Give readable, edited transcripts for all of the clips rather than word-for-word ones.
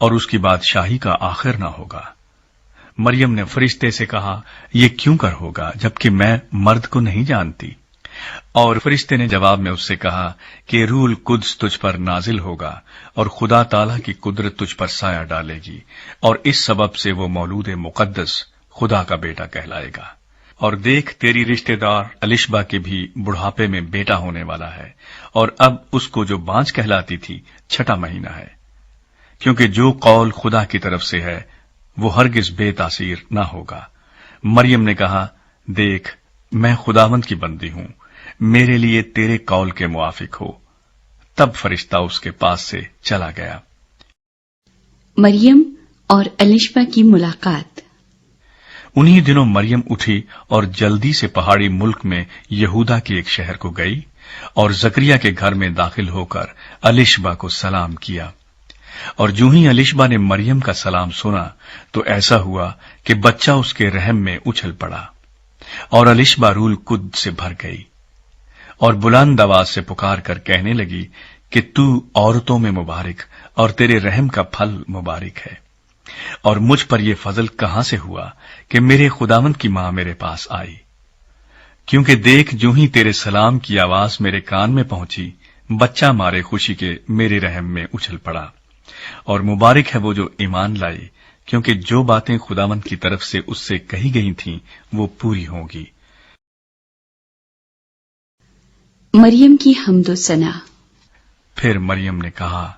اور اس کی بادشاہی کا آخر نہ ہوگا۔ مریم نے فرشتے سے کہا، یہ کیوں کر ہوگا جبکہ میں مرد کو نہیں جانتی؟ اور فرشتے نے جواب میں اس سے کہا کہ روح القدس تجھ پر نازل ہوگا اور خدا تعالی کی قدرت تجھ پر سایہ ڈالے گی، اور اس سبب سے وہ مولود مقدس خدا کا بیٹا کہلائے گا۔ اور دیکھ، تیری رشتہ دار الشبا کے بھی بڑھاپے میں بیٹا ہونے والا ہے، اور اب اس کو جو بانجھ کہلاتی تھی 6واں مہینہ ہے، کیونکہ جو قول خدا کی طرف سے ہے وہ ہرگز بے تاثیر نہ ہوگا۔ مریم نے کہا، دیکھ، میں خداوند کی بندی ہوں، میرے لیے تیرے قول کے موافق ہو۔ تب فرشتہ اس کے پاس سے چلا گیا۔ مریم اور الشبا کی ملاقات۔ انہی دنوں مریم اٹھی اور جلدی سے پہاڑی ملک میں یہودا کے ایک شہر کو گئی اور زکریا کے گھر میں داخل ہو کر الشبا کو سلام کیا۔ اور جو ہی الشبا نے مریم کا سلام سنا تو ایسا ہوا کہ بچہ اس کے رحم میں اچھل پڑا، اور الشبا روح القدس سے بھر گئی، اور بلند آواز سے پکار کر کہنے لگی کہ تو عورتوں میں مبارک اور تیرے رحم کا پھل مبارک ہے، اور مجھ پر یہ فضل کہاں سے ہوا کہ میرے خداوند کی ماں میرے پاس آئی؟ کیونکہ دیکھ، جو ہی تیرے سلام کی آواز میرے کان میں پہنچی، بچہ مارے خوشی کے میرے رحم میں اچھل پڑا، اور مبارک ہے وہ جو ایمان لائی، کیونکہ جو باتیں خداوند کی طرف سے اس سے کہی گئی تھیں وہ پوری ہوں گی۔ مریم کی حمد و ثنا۔ پھر مریم نے کہا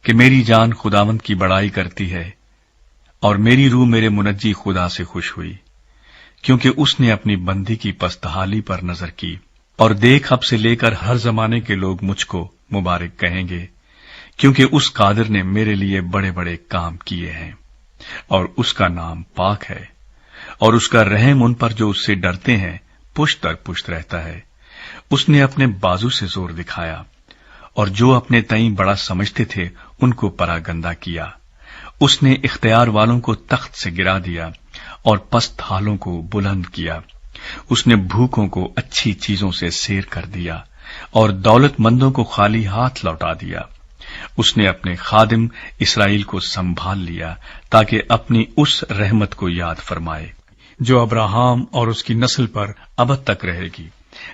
کہ میری جان خداوند کی بڑائی کرتی ہے، اور میری روح میرے منجی خدا سے خوش ہوئی، کیونکہ اس نے اپنی بندی کی پستحالی پر نظر کی۔ اور دیکھ، اب سے لے کر ہر زمانے کے لوگ مجھ کو مبارک کہیں گے، کیونکہ اس قادر نے میرے لیے بڑے بڑے کام کیے ہیں، اور اس کا نام پاک ہے، اور اس کا رحم ان پر جو اس سے ڈرتے ہیں پشت در پشت رہتا ہے۔ اس نے اپنے بازو سے زور دکھایا، اور جو اپنے تئیں بڑا سمجھتے تھے ان کو پراگندہ کیا۔ اس نے اختیار والوں کو تخت سے گرا دیا اور پست حالوں کو بلند کیا۔ اس نے بھوکوں کو اچھی چیزوں سے سیر کر دیا اور دولت مندوں کو خالی ہاتھ لوٹا دیا۔ اس نے اپنے خادم اسرائیل کو سنبھال لیا تاکہ اپنی اس رحمت کو یاد فرمائے جو ابراہام اور اس کی نسل پر ابد تک رہے گی،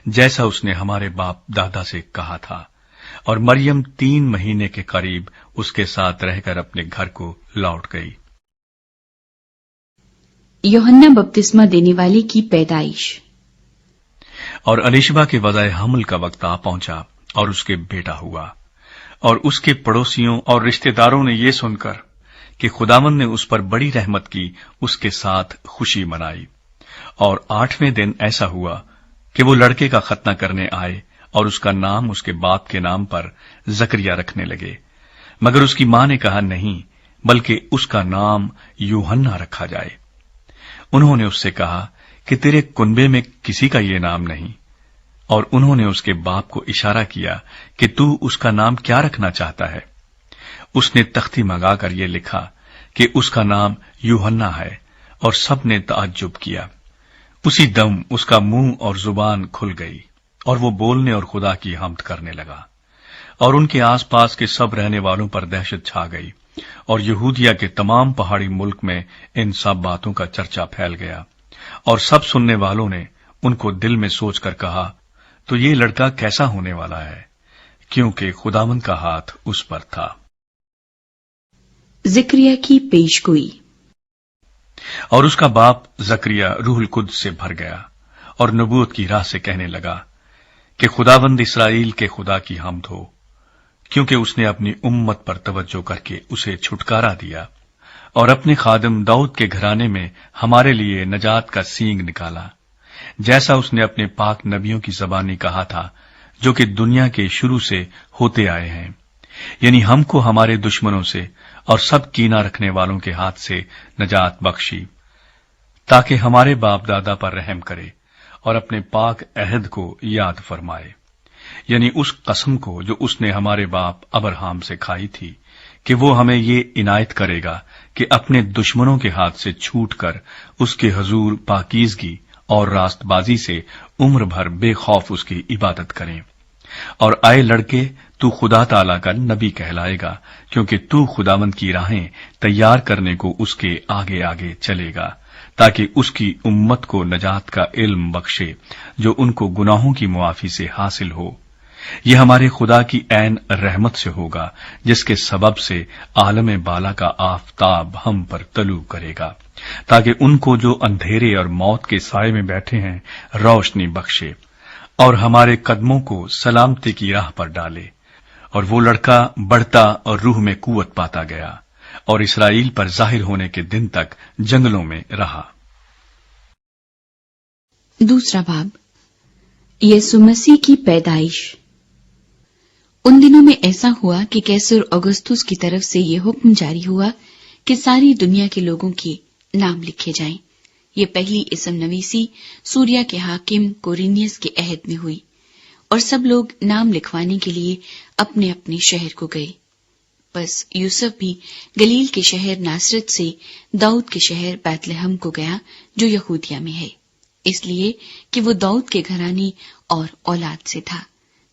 جیسا اس نے ہمارے باپ دادا سے کہا تھا۔ اور مریم 3 مہینے کے قریب اس کے ساتھ رہ کر اپنے گھر کو لوٹ گئی۔ یوحنا بپتسمہ دینے والے کی پیدائش۔ اور الشبا کے وضع حمل کا وقت آ پہنچا اور اس کے بیٹا ہوا، اور اس کے پڑوسیوں اور رشتہ داروں نے یہ سن کر کہ خداوند نے اس پر بڑی رحمت کی، اس کے ساتھ خوشی منائی۔ اور 8ویں دن ایسا ہوا کہ وہ لڑکے کا ختنہ کرنے آئے، اور اس کا نام اس کے باپ کے نام پر زکریا رکھنے لگے، مگر اس کی ماں نے کہا نہیں، بلکہ اس کا نام یوحنا رکھا جائے۔ انہوں نے اس سے کہا کہ تیرے کنبے میں کسی کا یہ نام نہیں، اور انہوں نے اس کے باپ کو اشارہ کیا کہ تو اس کا نام کیا رکھنا چاہتا ہے؟ اس نے تختی منگا کر یہ لکھا کہ اس کا نام یوحنا ہے، اور سب نے تعجب کیا۔ اسی دم اس کا منہ اور زبان کھل گئی، اور وہ بولنے اور خدا کی حمد کرنے لگا، اور ان کے آس پاس کے سب رہنے والوں پر دہشت چھا گئی، اور یہودیہ کے تمام پہاڑی ملک میں ان سب باتوں کا چرچا پھیل گیا۔ اور سب سننے والوں نے ان کو دل میں سوچ کر کہا، تو یہ لڑکا کیسا ہونے والا ہے؟ کیونکہ خداوند کا ہاتھ اس پر تھا۔ زکریا کی پیشگوئی۔ اور اس کا باپ زکریا روح القدس سے بھر گیا اور نبوت کی راہ سے کہنے لگا کہ خداوند اسرائیل کے خدا کی حمد ہو، کیونکہ اس نے اپنی امت پر توجہ کر کے اسے چھٹکارا دیا، اور اپنے خادم داؤد کے گھرانے میں ہمارے لیے نجات کا سینگ نکالا، جیسا اس نے اپنے پاک نبیوں کی زبانی کہا تھا، جو کہ دنیا کے شروع سے ہوتے آئے ہیں، یعنی ہم کو ہمارے دشمنوں سے اور سب کینہ رکھنے والوں کے ہاتھ سے نجات بخشی، تاکہ ہمارے باپ دادا پر رحم کرے اور اپنے پاک عہد کو یاد فرمائے، یعنی اس قسم کو جو اس نے ہمارے باپ ابراہام سے کھائی تھی کہ وہ ہمیں یہ عنایت کرے گا کہ اپنے دشمنوں کے ہاتھ سے چھوٹ کر اس کے حضور پاکیزگی اور راست بازی سے عمر بھر بے خوف اس کی عبادت کریں۔ اور آئے لڑکے تو خدا تعالی کا نبی کہلائے گا، کیونکہ تو خداوند کی راہیں تیار کرنے کو اس کے آگے آگے چلے گا، تاکہ اس کی امت کو نجات کا علم بخشے جو ان کو گناہوں کی معافی سے حاصل ہو۔ یہ ہمارے خدا کی عین رحمت سے ہوگا، جس کے سبب سے عالم بالا کا آفتاب ہم پر طلوع کرے گا، تاکہ ان کو جو اندھیرے اور موت کے سائے میں بیٹھے ہیں روشنی بخشے، اور ہمارے قدموں کو سلامتی کی راہ پر ڈالے۔ اور وہ لڑکا بڑھتا اور روح میں قوت پاتا گیا، اور اسرائیل پر ظاہر ہونے کے دن تک جنگلوں میں رہا۔ دوسرا باب، یسوع مسیح کی پیدائش۔ ان دنوں میں ایسا ہوا کہ قیصر اگستس کی طرف سے یہ حکم جاری ہوا کہ ساری دنیا کے لوگوں کے نام لکھے جائیں۔ یہ پہلی اسم نویسی سوریا کے حاکم کورینیس کے عہد میں ہوئی، اور سب لوگ نام لکھوانے کے لیے اپنے اپنے شہر کو گئے۔ بس یوسف بھی گلیل کے شہر ناصرت سے داؤد کے شہر بیت لحم کو گیا جو یہودیہ میں ہے، اس لیے کہ وہ داؤد کے گھرانے اور اولاد سے تھا،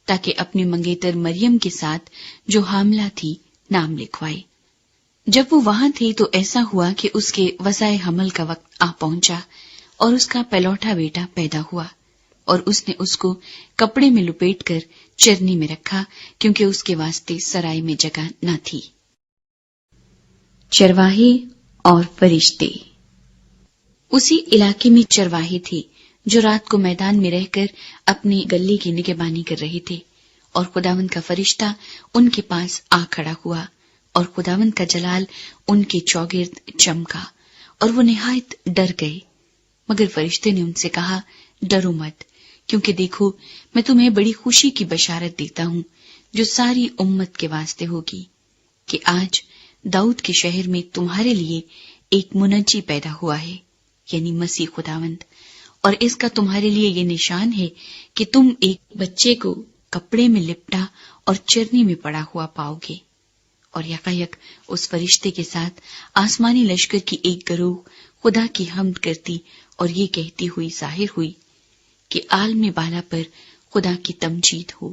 تاکہ اپنی منگیتر مریم کے ساتھ جو حاملہ تھی نام لکھوائے۔ جب وہ وہاں تھے تو ایسا ہوا کہ اس کے وضع حمل کا وقت آ پہنچا، اور اس کا پہلوٹا بیٹا پیدا ہوا، اور اس نے اس کو کپڑے میں لپیٹ کر چرنی میں رکھا، کیونکہ اس کے واسطے سرائے میں جگہ نہ تھی۔ چرواہے اور فرشتے۔ اسی علاقے میں چرواہے تھے جو رات کو میدان میں رہ کر اپنی گلے کی نگہبانی کر رہے تھے، اور خداوند کا فرشتہ ان کے پاس آ کھڑا ہوا، اور خداوند کا جلال ان کے چوگرد چمکا، اور وہ نہایت ڈر گئے۔ مگر فرشتے نے ان سے کہا، ڈرو مت، کیونکہ دیکھو میں تمہیں بڑی خوشی کی بشارت دیتا ہوں جو ساری امت کے واسطے ہوگی، کہ آج داؤد کے شہر میں تمہارے لیے ایک منجی پیدا ہوا ہے، یعنی مسیح خداوند۔ اور اس کا تمہارے لیے یہ نشان ہے کہ تم ایک بچے کو کپڑے میں لپٹا اور چرنی میں پڑا ہوا پاؤ گے۔ اور یکایک اس فرشتے کے ساتھ آسمانی لشکر کی ایک گروہ خدا کی حمد کرتی اور یہ کہتی ہوئی ظاہر ہوئی کہ عالم بالا پر خدا کی تمجید ہو،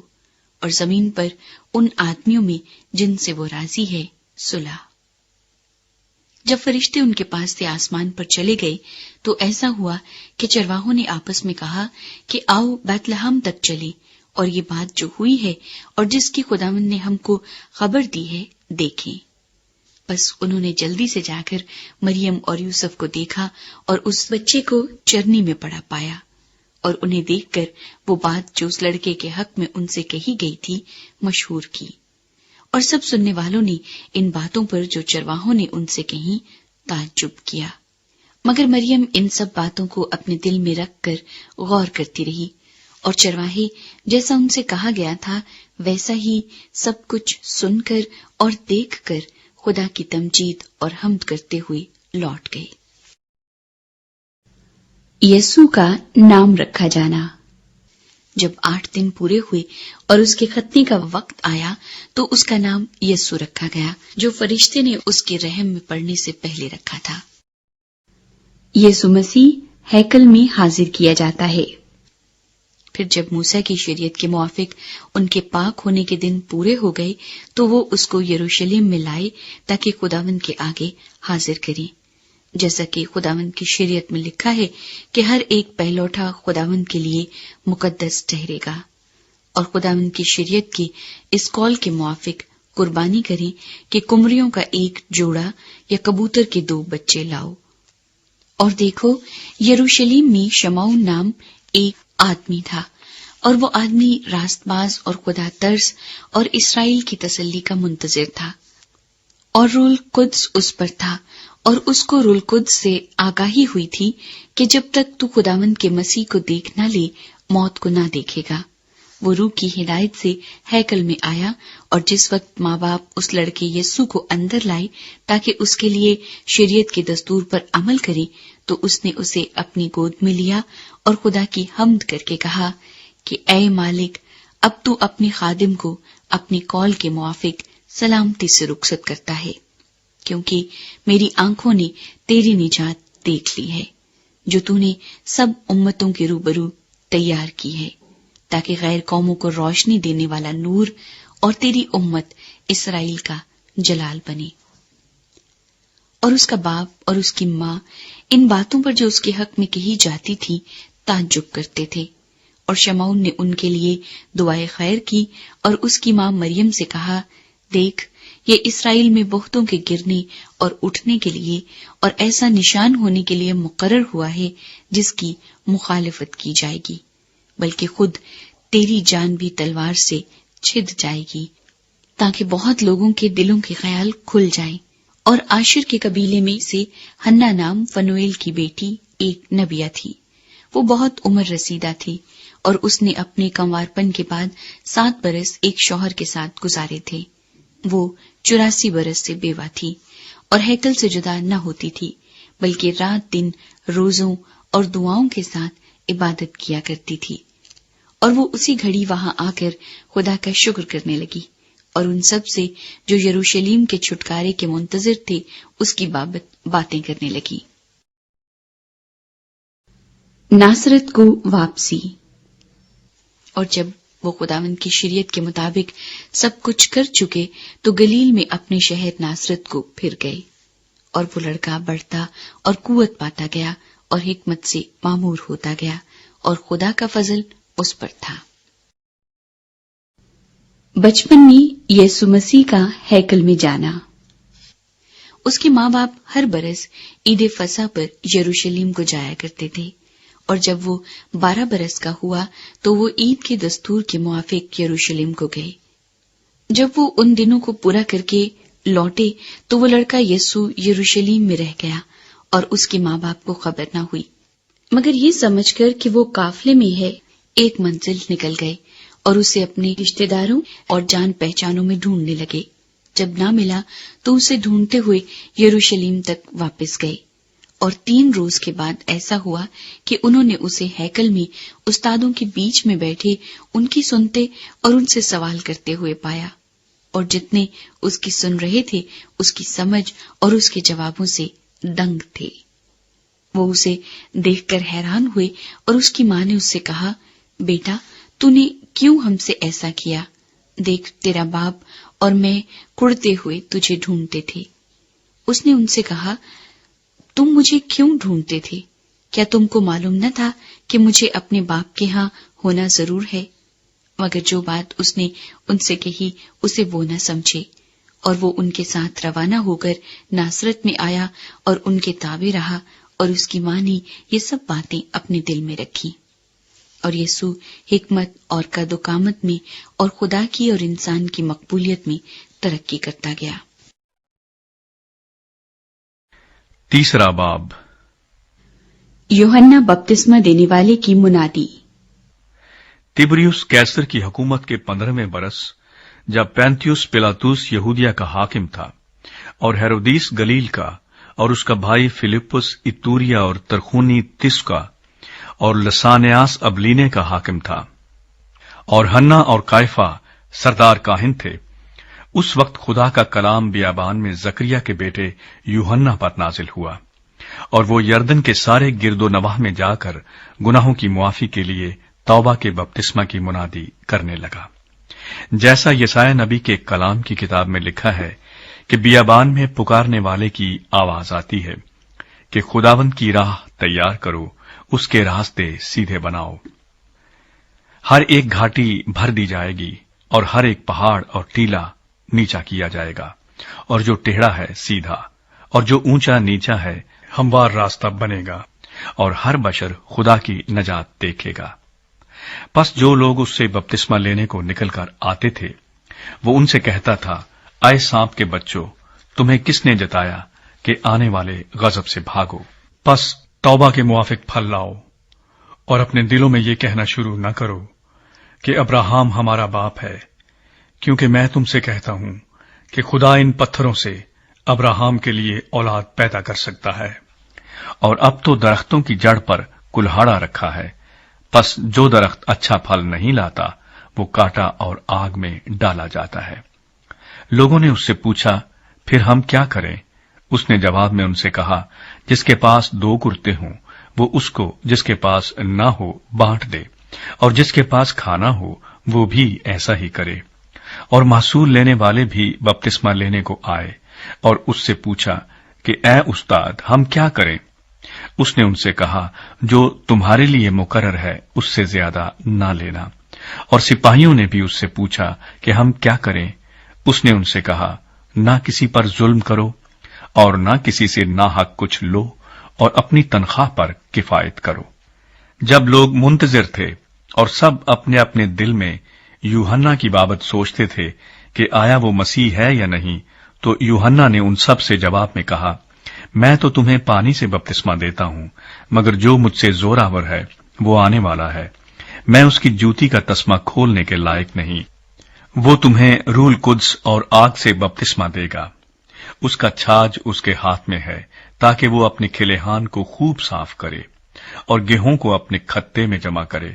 اور زمین پر ان آدمیوں میں جن سے وہ راضی ہے صلح۔ جب فرشتے ان کے پاس سے آسمان پر چلے گئے تو ایسا ہوا کہ چرواہوں نے آپس میں کہا کہ آؤ بیت لحم تک چلے اور یہ بات جو ہوئی ہے اور جس کی خداوند نے ہم کو خبر دی ہے دیکھیں۔ بس انہوں نے جلدی سے جا کر مریم اور یوسف کو دیکھا اور اس بچے کو چرنی میں پڑا پایا، اور انہیں دیکھ کر وہ بات جو اس لڑکے کے حق میں ان سے کہی گئی تھی مشہور کی۔ اور سب سننے والوں نے ان باتوں پر جو چرواہوں نے ان سے کہیں تعجب کیا، مگر مریم ان سب باتوں کو اپنے دل میں رکھ کر غور کرتی رہی، اور چرواہے جیسا ان سے کہا گیا تھا ویسا ہی سب کچھ سن کر اور دیکھ کر خدا کی تمجید اور حمد کرتے ہوئے لوٹ گئے۔ یسوع کا نام رکھا جانا۔ جب 8 دن پورے ہوئے اور اس کے ختنے کا وقت آیا تو اس کا نام یسوع رکھا گیا، جو فرشتے نے اس کے رحم میں پڑنے سے پہلے رکھا تھا۔ یسوع مسیح ہیکل میں حاضر کیا جاتا ہے۔ پھر جب موسیٰ کی شریعت کے موافق ان کے پاک ہونے کے دن پورے ہو گئے تو وہ اس کو یروشلم میں لائے تاکہ خداوند کے آگے حاضر کریں، جیسا کہ خداوند کی شریعت میں لکھا ہے کہ ہر ایک پہلوٹا خداوند کے لیے مقدس ٹھہرے گا، اور خداوند کی شریعت کے اس قول کے موافق قربانی کریں کہ کمریوں کا ایک جوڑا یا کبوتر کے 2 بچے لاؤ۔ اور دیکھو یروشلم میں شمعون نام ایک آدمی تھا، اور وہ آدمی راست باز اور خدا ترس اور اسرائیل کی تسلی کا منتظر تھا، اور روح القدس اس پر تھا، اور اس کو روح القدس سے آگاہی ہوئی تھی کہ جب تک تو خداوند کے مسیح کو دیکھ نہ لے موت کو نہ دیکھے گا۔ وہ روح کی ہدایت سے ہیکل میں آیا، اور جس وقت ماں باپ اس لڑکے یسوع کو اندر لائے تاکہ اس کے لیے شریعت کے دستور پر عمل کرے تو اس نے اسے اپنی گود میں لیا اور خدا کی حمد کر کے کہا کہ اے مالک، اب تو اپنے خادم کو اپنی قول کے موافق سلامتی سے رخصت کرتا ہے، کیونکہ میری آنکھوں نے تیری نجات دیکھ لی ہے جو تو نے سب امتوں کے روبرو تیار کی ہے، تاکہ غیر قوموں کو روشنی دینے والا نور اور تیری امت اسرائیل کا جلال بنے۔ اور اس کا باپ اور اس کی ماں ان باتوں پر جو اس کے حق میں کہی جاتی تھی تعجب کرتے تھے، اور شمعون نے ان کے لیے دعائے خیر کی اور اس کی ماں مریم سے کہا، دیکھ، یہ اسرائیل میں بہتوں کے گرنے اور اٹھنے کے لیے اور ایسا نشان ہونے کے لیے مقرر ہوا ہے جس کی مخالفت کی جائے گی، بلکہ خود تیری جان بھی تلوار سے چھد جائے گی، تاکہ بہت لوگوں کے دلوں کے خیال کھل جائیں۔ اور عاشر کے قبیلے میں سے ہنا نام فنویل کی بیٹی ایک نبیہ تھی، وہ بہت عمر رسیدہ تھی، اور اس نے اپنے کنوارپن کے بعد 7 برس ایک شوہر کے ساتھ گزارے تھے۔ وہ 84 برس سے بیوہ تھی اور ہیکل سے جدا نہ ہوتی تھی، بلکہ رات دن روزوں اور دعاؤں کے ساتھ عبادت کیا کرتی تھی۔ اور وہ اسی گھڑی وہاں آ کر خدا کا شکر کرنے لگی، اور ان سب سے جو یروشلیم کے چھٹکارے کے منتظر تھے اس کی بابت باتیں کرنے لگی۔ ناصرت کو واپسی۔ اور جب وہ خداوند کی شریعت کے مطابق سب کچھ کر چکے تو گلیل میں اپنے شہر ناصرت کو پھر گئے، اور وہ لڑکا بڑھتا اور قوت پاتا گیا اور حکمت سے معمور ہوتا گیا، اور خدا کا فضل اس پر تھا۔ بچپن میں یسوع مسیح کا ہیکل میں جانا۔ اس کے ماں باپ ہر برس عید فصح پر یروشلم کو جایا کرتے تھے، اور جب وہ 12 برس کا ہوا تو وہ عید کے دستور کے موافق یروشلم کو گئے۔ جب وہ ان دنوں کو پورا کر کے لوٹے تو وہ لڑکا یسوع یروشلم میں رہ گیا، اور اس کے ماں باپ کو خبر نہ ہوئی، مگر یہ سمجھ کر کہ وہ قافلے میں ہے ایک منزل نکل گئے اور اسے اپنے رشتہ داروں اور جان پہچانوں میں ڈھونڈنے لگے۔ جب نہ ملا تو اسے ڈھونڈتے ہوئے یروشلم تک واپس گئے، اور 3 روز کے بعد ایسا ہوا کہ انہوں نے اسے ہیکل میں استادوں کے بیچ میں بیٹھے ان کی سنتے اور ان سے سوال کرتے ہوئے پایا، اور جتنے اس کی سن رہے تھے اس کی سمجھ اور اس کے جوابوں سے دنگ تھے۔ وہ اسے دیکھ کر حیران ہوئے، اور اس کی ماں نے اس سے کہا، بیٹا، تو نے کیوں ہم سے ایسا کیا؟ دیکھ، تیرا باپ اور میں کڑتے ہوئے تجھے ڈھونڈتے تھے۔ اس نے ان سے کہا، تم مجھے کیوں ڈھونڈتے تھے؟ کیا تم کو معلوم نہ تھا کہ مجھے اپنے باپ کے ہاں ہونا ضرور ہے؟ مگر جو بات اس نے ان سے کہی اسے وہ نہ سمجھے، اور وہ ان کے ساتھ روانہ ہو کر ناصرت میں آیا اور ان کے تابع رہا، اور اس کی ماں نے یہ سب باتیں اپنے دل میں رکھی۔ اور یسوع حکمت اور قد و قامت میں اور خدا کی اور انسان کی مقبولیت میں ترقی کرتا گیا۔ 3 باب۔ یوحنا بپتسمہ دینے والے کی منادی۔ تبریوس کیسر کی حکومت کے 15ویں برس، جب پینتیوس پلاطوس یہودیہ کا حاکم تھا، اور ہیرودیس گلیل کا، اور اس کا بھائی فلپس اتوریا اور ترخونی تس کا، اور لسانیاس ابلینے کا حاکم تھا، اور ہنا اور کائفہ سردار کاہن تھے، اس وقت خدا کا کلام بیابان میں زکریا کے بیٹے یوحنا پر نازل ہوا، اور وہ یردن کے سارے گرد و نواح میں جا کر گناہوں کی معافی کے لیے توبہ کے بپتسمہ کی منادی کرنے لگا، جیسا یسایہ نبی کے کلام کی کتاب میں لکھا ہے کہ بیابان میں پکارنے والے کی آواز آتی ہے کہ خداوند کی راہ تیار کرو، اس کے راستے سیدھے بناؤ۔ ہر ایک گھاٹی بھر دی جائے گی، اور ہر ایک پہاڑ اور ٹیلا نیچا کیا جائے گا، اور جو ٹیڑھا ہے سیدھا، اور جو اونچا نیچا ہے ہموار راستہ بنے گا، اور ہر بشر خدا کی نجات دیکھے گا۔ پس جو لوگ اس سے بپتسمہ لینے کو نکل کر آتے تھے، وہ ان سے کہتا تھا، اے سانپ کے بچوں، تمہیں کس نے جتایا کہ آنے والے غضب سے بھاگو؟ پس توبہ کے موافق پھل لاؤ، اور اپنے دلوں میں یہ کہنا شروع نہ کرو کہ ابراہیم ہمارا باپ ہے، کیونکہ میں تم سے کہتا ہوں کہ خدا ان پتھروں سے ابراہیم کے لیے اولاد پیدا کر سکتا ہے۔ اور اب تو درختوں کی جڑ پر کلہاڑا رکھا ہے، پس جو درخت اچھا پھل نہیں لاتا وہ کاٹا اور آگ میں ڈالا جاتا ہے۔ لوگوں نے اس سے پوچھا، پھر ہم کیا کریں؟ اس نے جواب میں ان سے کہا، جس کے پاس 2 کرتے ہوں وہ اس کو جس کے پاس نہ ہو بانٹ دے، اور جس کے پاس کھانا ہو وہ بھی ایسا ہی کرے۔ اور محصول لینے والے بھی بپتسمہ لینے کو آئے اور اس سے پوچھا کہ اے استاد، ہم کیا کریں؟ اس نے ان سے کہا، جو تمہارے لیے مقرر ہے اس سے زیادہ نہ لینا۔ اور سپاہیوں نے بھی اس سے پوچھا کہ ہم کیا کریں؟ اس نے ان سے کہا، نہ کسی پر ظلم کرو اور نہ کسی سے ناحق کچھ لو، اور اپنی تنخواہ پر کفایت کرو۔ جب لوگ منتظر تھے اور سب اپنے اپنے دل میں یوحنا کی بابت سوچتے تھے کہ آیا وہ مسیح ہے یا نہیں، تو یوحنا نے ان سب سے جواب میں کہا، میں تو تمہیں پانی سے بپتسمہ دیتا ہوں، مگر جو مجھ سے زوراور ہے وہ آنے والا ہے، میں اس کی جوتی کا تسمہ کھولنے کے لائق نہیں۔ وہ تمہیں روح القدس اور آگ سے بپتسمہ دے گا۔ اس کا چھاج اس کے ہاتھ میں ہے، تاکہ وہ اپنے کھلیہان کو خوب صاف کرے اور گیہوں کو اپنے کھتے میں جمع کرے،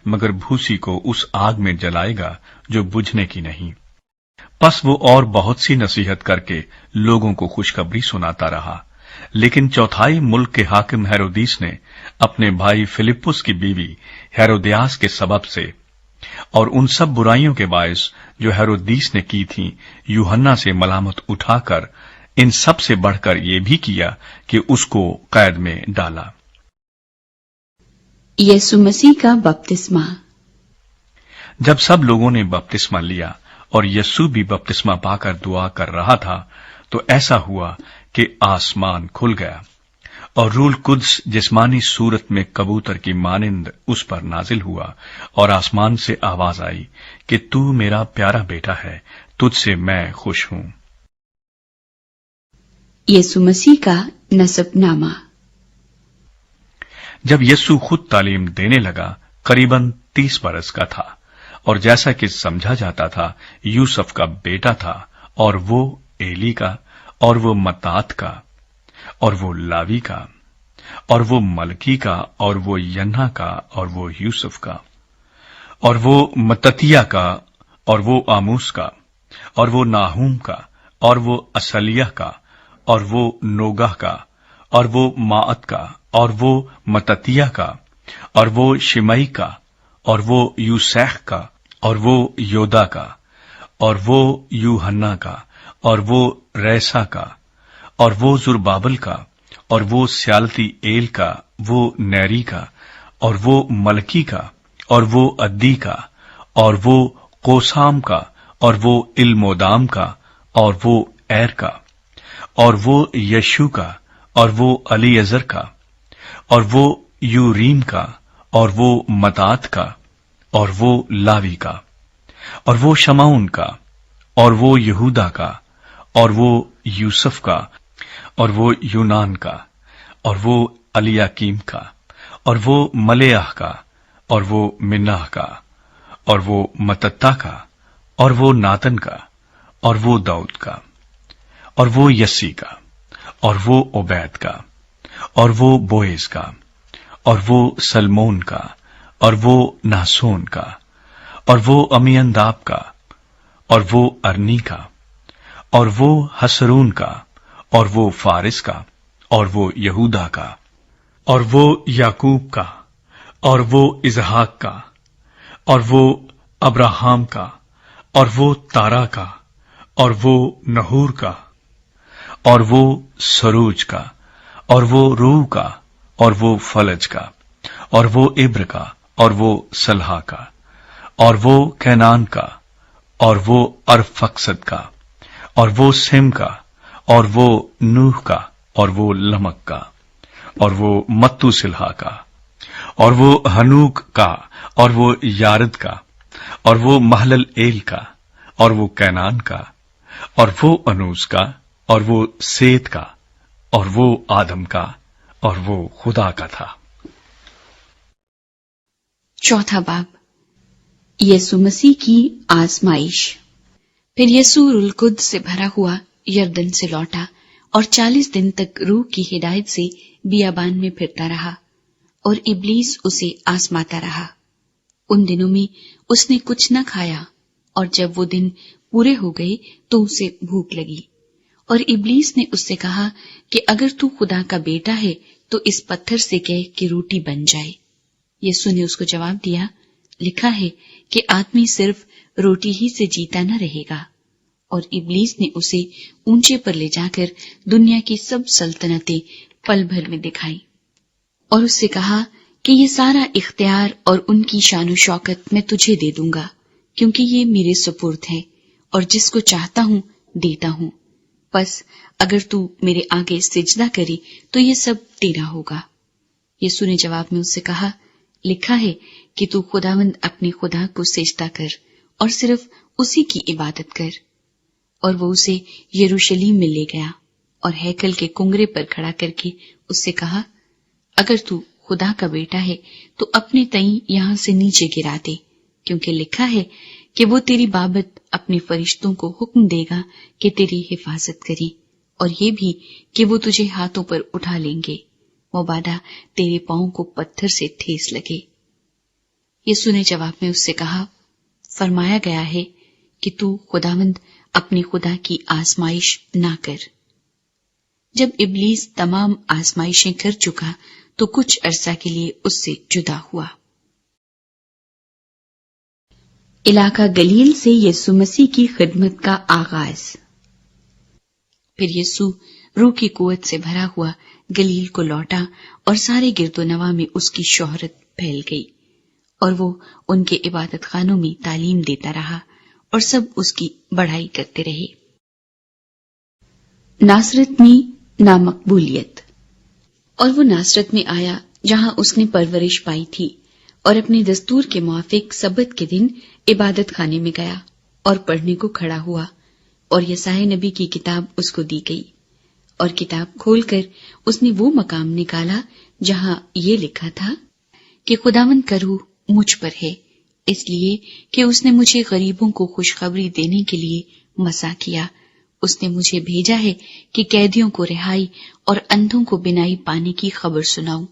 مگر بھوسی کو اس آگ میں جلائے گا جو بجھنے کی نہیں۔ پس وہ اور بہت سی نصیحت کر کے لوگوں کو خوشخبری سناتا رہا۔ لیکن چوتھائی ملک کے حاکم ہیرودیس نے اپنے بھائی فلپس کی بیوی ہیرودیاس کے سبب سے اور ان سب برائیوں کے باعث جو ہیرودیس نے کی تھیں، یوحنا سے ملامت اٹھا کر ان سب سے بڑھ کر یہ بھی کیا کہ اس کو قید میں ڈالا۔ یسوع مسیح کا بپتسمہ۔ جب سب لوگوں نے بپتسمہ لیا اور یسوع بھی بپتسمہ پا کر دعا کر رہا تھا، تو ایسا ہوا کہ آسمان کھل گیا اور روح القدس جسمانی صورت میں کبوتر کی مانند اس پر نازل ہوا، اور آسمان سے آواز آئی کہ تو میرا پیارا بیٹا ہے، تجھ سے میں خوش ہوں۔ یسوع مسیح کا نسب نامہ۔ جب یسوع خود تعلیم دینے لگا، قریباً 30 برس کا تھا، اور جیسا کہ سمجھا جاتا تھا یوسف کا بیٹا تھا، اور وہ ایلی کا، اور وہ متات کا، اور وہ لاوی کا، اور وہ ملکی کا، اور وہ ینہ کا، اور وہ یوسف کا، اور وہ متتیہ کا، اور وہ آموس کا، اور وہ ناہوم کا، اور وہ اسلیہ کا، اور وہ نوگہ کا، اور وہ ماعت کا، اور وہ متتیہ کا، اور وہ شمعی کا، اور وہ یوسیخ کا، اور وہ یودا کا، اور وہ یوحنا کا، اور وہ ریسا کا، اور وہ زربابل کا، اور وہ سیالتی ایل کا، وہ نیری کا، اور وہ ملکی کا، اور وہ ادی کا، اور وہ کوسام کا، اور وہ المودام کا، اور وہ ایر کا، اور وہ یشو کا، اور وہ الیعزر کا، اور وہ یوریم کا، اور وہ متات کا، اور وہ لاوی کا، اور وہ شمعون کا، اور وہ یہودا کا، اور وہ یوسف کا، اور وہ یونان کا، اور وہ الیاکیم کا، اور وہ ملیاہ کا، اور وہ مناہ کا، اور وہ متتا کا، اور وہ ناتن کا، اور وہ داؤد کا، اور وہ یسی کا، اور وہ عبید کا، اور وہ بوئز کا، اور وہ سلمون کا، اور وہ نحسون کا، اور وہ امینداب کا، اور وہ ارنی کا، اور وہ حسرون کا، اور وہ فارس کا، اور وہ یہودا کا، اور وہ یعقوب کا، اور وہ اسحاق کا، اور وہ ابراہام کا، اور وہ تارا کا، اور وہ نحور کا، اور وہ سروج کا، اور وہ روح کا، اور وہ فلج کا، اور وہ ابر کا، اور وہ سلہا کا، اور وہ کینان کا، اور وہ ارفقسد کا، اور وہ سم کا، اور وہ نوح کا، اور وہ لمک کا، اور وہ متو سلہا کا، اور وہ ہنوک کا، اور وہ یارد کا، اور وہ محلل ایل کا، اور وہ کینان کا، اور وہ انوس کا، اور وہ سیت کا، اور وہ آدم کا، اور وہ خدا کا تھا۔ چوتھا باب، یسوع مسیح کی آزمائش۔ پھر یسوع روح القدس سے بھرا ہوا یردن سے لوٹا، اور 40 دن تک روح کی ہدایت سے بیابان میں پھرتا رہا، اور ابلیس اسے آزماتا رہا۔ ان دنوں میں اس نے کچھ نہ کھایا، اور جب وہ دن پورے ہو گئے تو اسے بھوک لگی۔ اور ابلیس نے اس سے کہا کہ اگر تو خدا کا بیٹا ہے تو اس پتھر سے کہہ کہ روٹی بن جائے۔ یسوع نے اس کو جواب دیا، لکھا ہے کہ آدمی صرف روٹی ہی سے جیتا نہ رہے گا۔ اور ابلیس نے اسے اونچے پر لے جا کر دنیا کی سب سلطنتیں پل بھر میں دکھائی اور اس سے کہا کہ یہ سارا اختیار اور ان کی شان و شوکت میں تجھے دے دوں گا، کیونکہ یہ میرے سپرد ہے اور جس کو چاہتا ہوں دیتا ہوں۔ پس اگر تو میرے آگے سجدہ کری تو یہ سب تیرا ہوگا۔ یسوع نے جواب میں اس سے کہا، لکھا ہے کہ تو خداوند اپنے خدا کو سجدہ کر اور صرف اسی کی عبادت کر۔ اور وہ اسے یروشلم میں لے گیا اور ہیکل کے کنگرے پر کھڑا کر کے اس سے کہا، اگر تو خدا کا بیٹا ہے تو اپنے تئیں یہاں سے نیچے گرا دے، کیونکہ لکھا ہے کہ وہ تیری بابت اپنے فرشتوں کو حکم دے گا کہ تیری حفاظت کریں، اور یہ بھی کہ وہ تجھے ہاتھوں پر اٹھا لیں گے، مبادا تیرے پاؤں کو پتھر سے ٹھیس لگے۔ یسوع نے جواب میں اس سے کہا، فرمایا گیا ہے کہ تو خداوند اپنے خدا کی آزمائش نہ کر۔ جب ابلیس تمام آزمائشیں کر چکا تو کچھ عرصہ کے لیے اس سے جدا ہوا۔ علاقہ گلیل سے یسوع مسیح کی خدمت کا آغاز۔ پھر یسوع روح کی قوت سے بھرا ہوا گلیل کو لوٹا اور سارے گرد و نواح میں اس کی شہرت پھیل گئی، اور وہ ان کے عبادت خانوں میں تعلیم دیتا رہا اور سب اس کی بڑائی کرتے رہے۔ ناصرت میں نامقبولیت۔ اور وہ ناصرت میں آیا جہاں اس نے پرورش پائی تھی، اور اپنے دستور کے موافق سبت کے دن عبادت خانے میں گیا اور پڑھنے کو کھڑا ہوا، اور یسائی نبی کی کتاب اس کو دی گئی، اور کتاب کھول کر اس نے وہ مقام نکالا جہاں یہ لکھا تھا کہ خداوند کا روح مجھ پر ہے، اس لیے کہ اس نے مجھے غریبوں کو خوشخبری دینے کے لیے مسا کیا، اس نے مجھے بھیجا ہے کہ قیدیوں کو رہائی اور اندھوں کو بینائی پانے کی خبر سناؤں،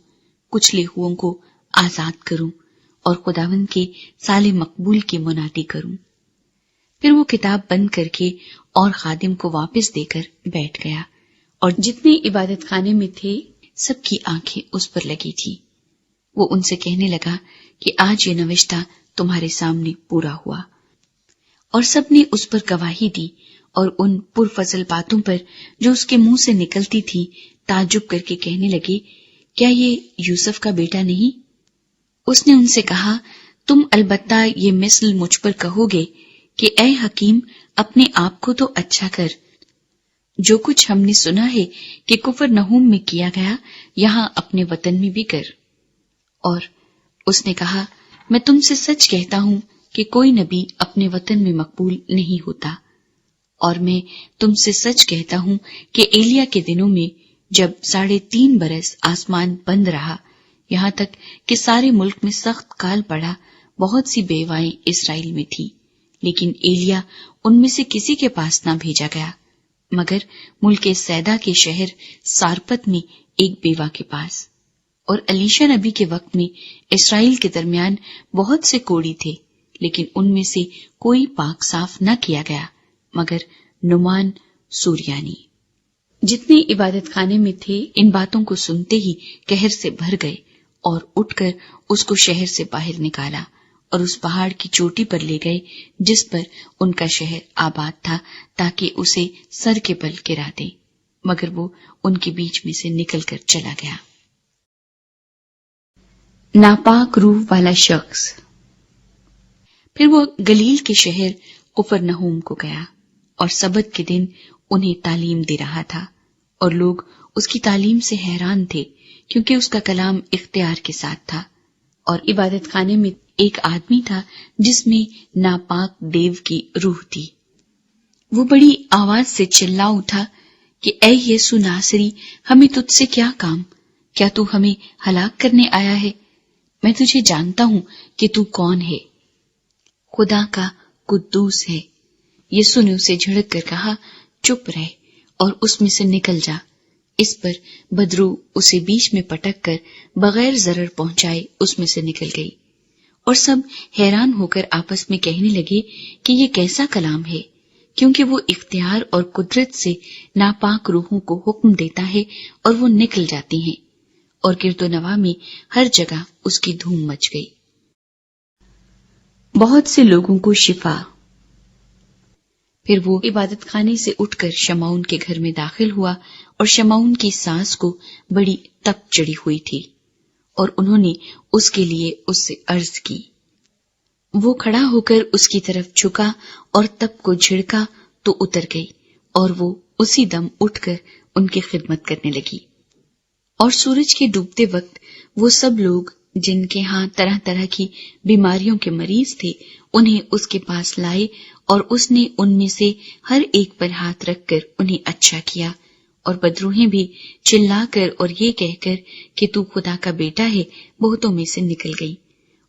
کچلے ہوئوں کو آزاد کروں، اور خداوند کے سال مقبول کی منادی کروں۔ پھر وہ کتاب بند کر کے اور خادم کو واپس دے کر بیٹھ گیا، اور جتنے عبادت خانے میں تھے سب کی آنکھیں اس پر لگی تھی۔ وہ ان سے کہنے لگا کہ آج یہ نوشتہ تمہارے سامنے پورا ہوا۔ اور سب نے اس پر گواہی دی، اور ان پرفضل باتوں پر جو اس کے منہ سے نکلتی تھی تعجب کر کے کہنے لگے، کیا یہ یوسف کا بیٹا نہیں؟ اس نے ان سے کہا، تم البتہ یہ مثل مجھ پر کہو گے کہ اے حکیم، اپنے آپ کو تو اچھا کر، جو کچھ ہم نے سنا ہے کہ کفرنہوم میں کیا گیا یہاں اپنے وطن میں بھی کر۔ اور اس نے کہا، میں تم سے سچ کہتا ہوں کہ کوئی نبی اپنے وطن میں مقبول نہیں ہوتا، اور میں تم سے سچ کہتا ہوں کہ ایلیا کے دنوں میں جب 3.5 برس آسمان بند رہا، یہاں تک کہ سارے ملک میں سخت کال پڑا، بہت سی بیوائیں اسرائیل میں تھی، لیکن ایلیا ان میں سے کسی کے پاس نہ بھیجا گیا، مگر ملک سیدا کے شہر سارپت میں ایک بیوہ کے پاس۔ اور الیشا نبی کے وقت میں اسرائیل کے درمیان بہت سے کوڑی تھے، لیکن ان میں سے کوئی پاک صاف نہ کیا گیا مگر نعمان سوریانی۔ جتنے عبادت خانے میں تھے ان باتوں کو سنتے ہی قہر سے بھر گئے، اور اٹھ کر اس کو شہر سے باہر نکالا اور اس پہاڑ کی چوٹی پر لے گئے جس پر ان کا شہر آباد تھا، تاکہ اسے سر کے بل گرا دیں، مگر وہ ان کے بیچ میں سے نکل کر چلا گیا۔ ناپاک روح والا شخص۔ پھر وہ گلیل کے شہر قفرنہوم کو گیا اور سبت کے دن انہیں تعلیم دے رہا تھا، اور لوگ اس کی تعلیم سے حیران تھے کیونکہ اس کا کلام اختیار کے ساتھ تھا۔ اور عبادت خانے میں ایک آدمی تھا جس میں ناپاک دیو کی روح تھی۔ وہ بڑی آواز سے چلا اٹھا کہ اے یسوع ناصری، ہمیں تجھ سے کیا کام؟ کیا تو ہمیں ہلاک کرنے آیا ہے؟ میں تجھے جانتا ہوں کہ تو کون ہے، خدا کا قدوس ہے۔ یسوع نے اسے جھڑک کر کہا، چپ رہ اور اس میں سے نکل جا۔ اس پر بدروح اسے بیچ میں پٹک کر بغیر ضرر پہنچائے اس میں سے نکل گئی، اور سب حیران ہو کر آپس میں کہنے لگے کہ یہ کیسا کلام ہے، کیونکہ وہ اختیار اور قدرت سے ناپاک روحوں کو حکم دیتا ہے اور وہ نکل جاتی ہیں، اور گرد و نواح میں ہر جگہ اس کی دھوم مچ گئی۔ بہت سے لوگوں کو شفا۔ پھر وہ عبادت خانے سے اٹھ کر شمعون کے گھر میں داخل ہوا، اور شمعون کی ساس کو بڑی تپ چڑھی ہوئی تھی، اور انہوں نے اس کے لیے اس سے عرض کی۔ وہ کھڑا ہو کر اس کی طرف جھکا اور تپ کو جھڑکا تو اتر گئی، اور وہ اسی دم اٹھ کر ان کی خدمت کرنے لگی۔ اور سورج کے ڈوبتے وقت وہ سب لوگ جن کے ہاں طرح طرح کی بیماریوں کے مریض تھے انہیں اس کے پاس لائے، اور اس نے ان میں سے ہر ایک پر ہاتھ رکھ کر انہیں اچھا کیا۔ اور بدروحیں بھی چلا کر اور یہ کہہ کر کہ تو خدا کا بیٹا ہے بہتوں میں سے نکل گئی،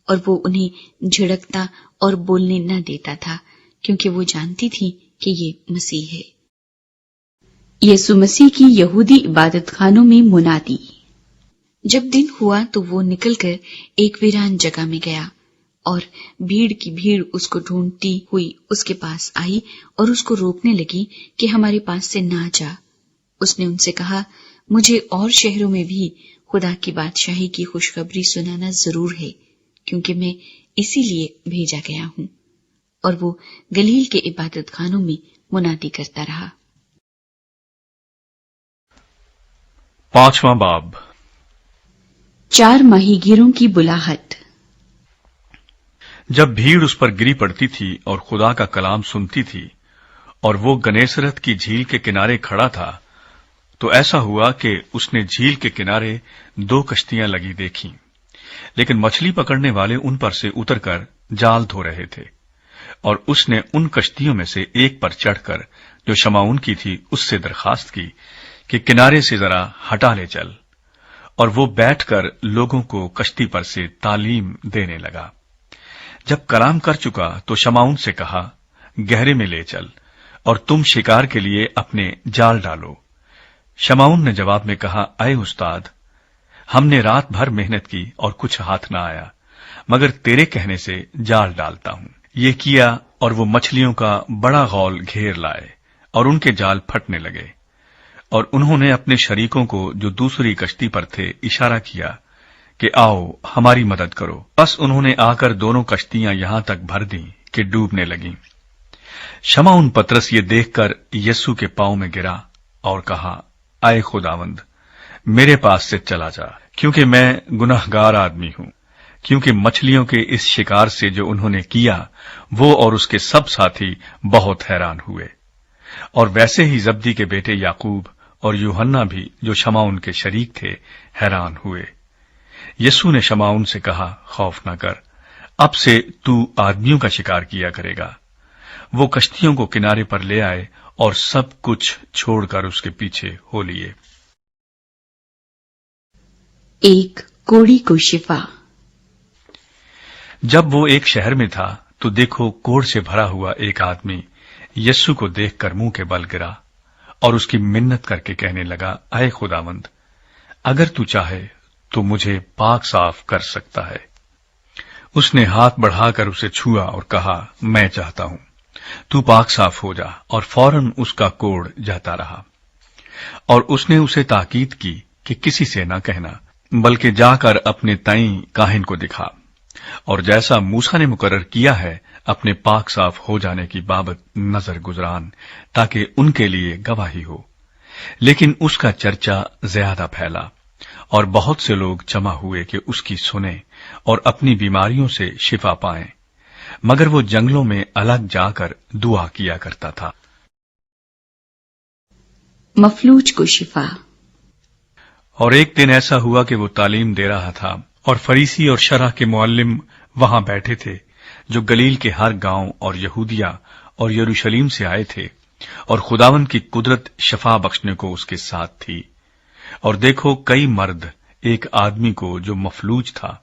اور وہ انہیں جھڑکتا اور بولنے نہ دیتا تھا، کیونکہ وہ جانتی تھی کہ یہ مسیح ہے۔ یسوع مسیح کی یہودی عبادت خانوں میں منادی۔ جب دن ہوا تو وہ نکل کر ایک ویران جگہ میں گیا، اور بھیڑ کی بھیڑ اس کو ڈھونڈتی ہوئی اس کے پاس آئی اور اس کو روکنے لگی کہ ہمارے پاس سے نہ جا۔ اس نے ان سے کہا، مجھے اور شہروں میں بھی خدا کی بادشاہی کی خوشخبری سنانا ضرور ہے، کیونکہ میں اسی لیے بھیجا گیا ہوں۔ اور وہ گلیل کے عبادت خانوں میں منادی کرتا رہا۔ 5واں باب۔ 4 ماہی گیروں کی بلاہٹ۔ جب بھیڑ اس پر گری پڑتی تھی اور خدا کا کلام سنتی تھی، اور وہ گنیسرت کی جھیل کے کنارے کھڑا تھا، تو ایسا ہوا کہ اس نے جھیل کے کنارے 2 کشتیاں لگی دیکھیں، لیکن مچھلی پکڑنے والے ان پر سے اتر کر جال دھو رہے تھے۔ اور اس نے ان کشتیوں میں سے ایک پر چڑھ کر جو شمعون کی تھی اس سے درخواست کی کہ کنارے سے ذرا ہٹا لے چل، اور وہ بیٹھ کر لوگوں کو کشتی پر سے تعلیم دینے لگا۔ جب کلام کر چکا تو شمعون سے کہا، گہرے میں لے چل اور تم شکار کے لیے اپنے جال ڈالو۔ شمعون نے جواب میں کہا، اے استاد، ہم نے رات بھر محنت کی اور کچھ ہاتھ نہ آیا، مگر تیرے کہنے سے جال ڈالتا ہوں۔ یہ کیا اور وہ مچھلیوں کا بڑا غول گھیر لائے، اور ان کے جال پھٹنے لگے۔ اور انہوں نے اپنے شریکوں کو جو دوسری کشتی پر تھے اشارہ کیا کہ آؤ ہماری مدد کرو، بس انہوں نے آ کر دونوں کشتیاں یہاں تک بھر دیں کہ ڈوبنے لگیں۔ شمعون پترس یہ دیکھ کر یسوع کے پاؤں میں گرا اور کہا، اے خداوند، میرے پاس سے چلا جا، کیونکہ میں گناہگار آدمی ہوں۔ کیونکہ مچھلیوں کے اس شکار سے جو انہوں نے کیا، وہ اور اس کے سب ساتھی بہت حیران ہوئے۔ اور ویسے ہی زبدی کے بیٹے یعقوب اور یوحنا بھی جو شمعون کے شریک تھے حیران ہوئے۔ یسوع نے شمعون سے کہا، خوف نہ کر، اب سے تو آدمیوں کا شکار کیا کرے گا۔ وہ کشتیوں کو کنارے پر لے آئے اور سب کچھ چھوڑ کر اس کے پیچھے ہو لیے۔ ایک کوڑی کو شفا۔ جب وہ ایک شہر میں تھا تو دیکھو کوڑ سے بھرا ہوا ایک آدمی یسوع کو دیکھ کر منہ کے بل گرا اور اس کی منت کر کے کہنے لگا، اے خداوند، اگر تو چاہے تو مجھے پاک صاف کر سکتا ہے۔ اس نے ہاتھ بڑھا کر اسے چھوا اور کہا، میں چاہتا ہوں، تو پاک صاف ہو جا۔ اور فوراً اس کا کوڑ جاتا رہا۔ اور اس نے اسے تاکید کی کہ کسی سے نہ کہنا، بلکہ جا کر اپنے تئیں کاہن کو دکھا، اور جیسا موسیٰ نے مقرر کیا ہے اپنے پاک صاف ہو جانے کی بابت نظر گزران، تاکہ ان کے لیے گواہی ہو۔ لیکن اس کا چرچا زیادہ پھیلا، اور بہت سے لوگ جمع ہوئے کہ اس کی سنیں اور اپنی بیماریوں سے شفا پائیں، مگر وہ جنگلوں میں الگ جا کر دعا کیا کرتا تھا۔ مفلوج کو شفا۔ اور ایک دن ایسا ہوا کہ وہ تعلیم دے رہا تھا، اور فریسی اور شرح کے معلم وہاں بیٹھے تھے، جو گلیل کے ہر گاؤں اور یہودیہ اور یروشلم سے آئے تھے، اور خداوند کی قدرت شفا بخشنے کو اس کے ساتھ تھی۔ اور دیکھو کئی مرد ایک آدمی کو جو مفلوج تھا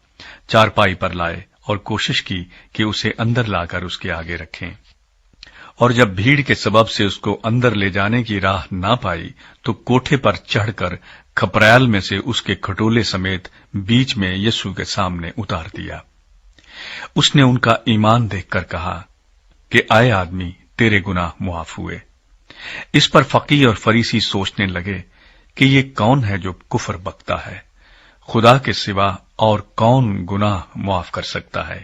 چارپائی پر لائے اور کوشش کی کہ اسے اندر لا کر اس کے آگے رکھیں۔ اور جب بھیڑ کے سبب سے اس کو اندر لے جانے کی راہ نہ پائی تو کوٹھے پر چڑھ کر کھپریال میں سے اس کے کھٹولے سمیت بیچ میں یسوع کے سامنے اتار دیا۔ اس نے ان کا ایمان دیکھ کر کہا کہ اے آدمی، تیرے گناہ معاف ہوئے۔ اس پر فقیہ اور فریسی سوچنے لگے کہ یہ کون ہے جو کفر بکتا ہے؟ خدا کے سوا اور کون گناہ معاف کر سکتا ہے؟